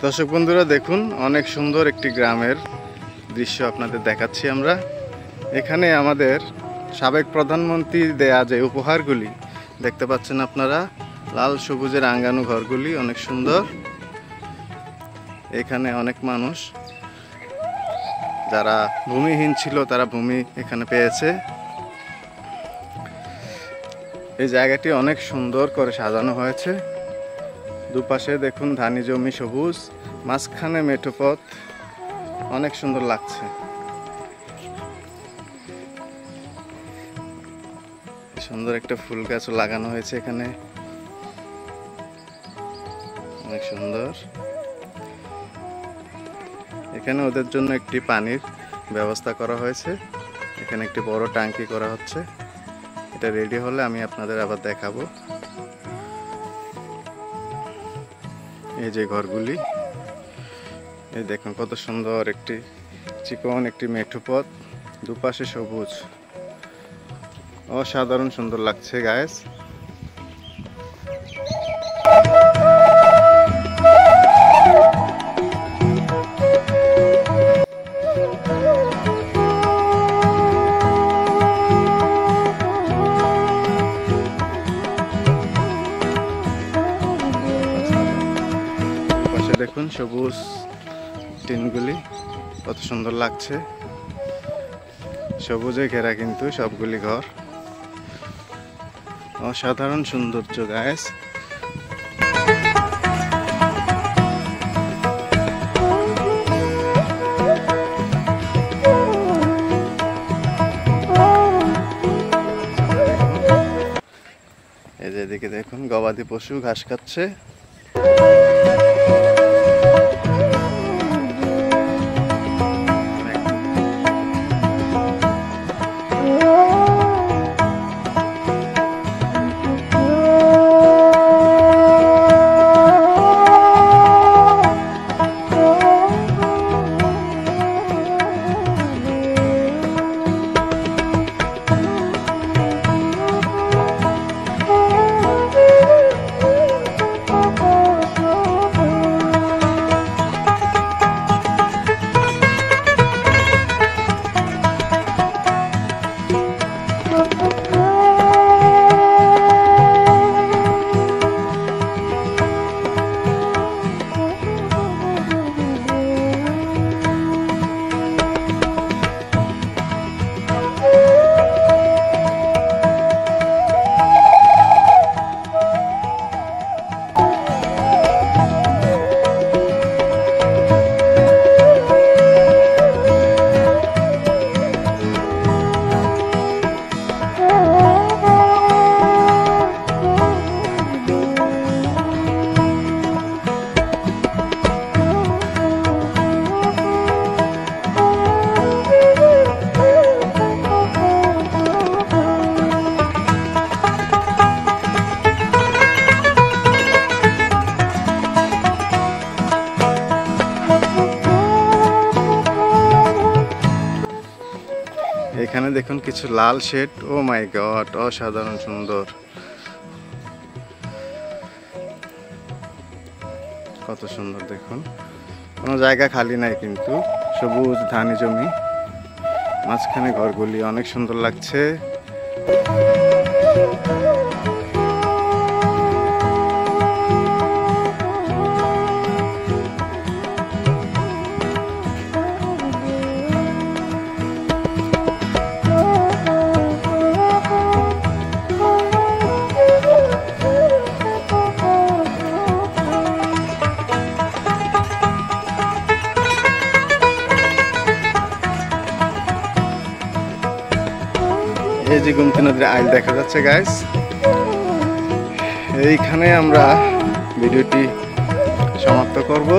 দর্শক বন্ধুরা দেখুন, অনেক সুন্দর একটি গ্রামের দৃশ্য আপনাদের দেখাচ্ছি আমরা। এখানে আমাদের সাবেক প্রধানমন্ত্রী দেয়া যে উপহারগুলি দেখতে পাচ্ছেন আপনারা, লাল সবুজে রাঙানো ঘরগুলি অনেক সুন্দর। এখানে অনেক মানুষ যারা ভূমিহীন ছিল তারা ভূমি এখানে পেয়েছে। এই জায়গাটি অনেক সুন্দর করে সাজানো হয়েছে। দুপাশে দেখুন ধানি জমি সবুজ, মাঝখানে মেঠো পথ, অনেক সুন্দর লাগছে। সুন্দর একটা ফুল গাছও লাগানো হয়েছে এখানে, অনেক সুন্দর। এখানে ওদের জন্য একটি পানির ব্যবস্থা করা হয়েছে। এখানে একটি বড় ট্যাঙ্কি করা হচ্ছে। এটা রেডি হলে আমি আপনাদের আবার দেখাবো। এই যে ঘরগুলি, এই দেখুন কত সুন্দর একটি চিকন একটি মেঠো পথ, দুপাশে সবুজ, অসাধারণ সুন্দর লাগছে গাইস। দেখুন সবুজ টিনগুলি কত সুন্দর লাগছে, সবুজে ঘেরা কিন্তু সবগুলি ঘর, অসাধারণ সৌন্দর্য গাইস। এই যে এদিকে দেখুন গবাদি পশু ঘাস খাচ্ছে। এখানে দেখুন কিছু লাল শেড, ও মাই গড, অসাধারণ সুন্দর, কত সুন্দর দেখুন। কোনো জায়গা খালি নাই কিন্তু, সবুজ ধানি জমি, মাঝখানে ঘরগুলি অনেক সুন্দর লাগছে। এই যে গোমতী নদীর আইল দেখা যাচ্ছে গাইস। এইখানে আমরা ভিডিওটি সমাপ্ত করব।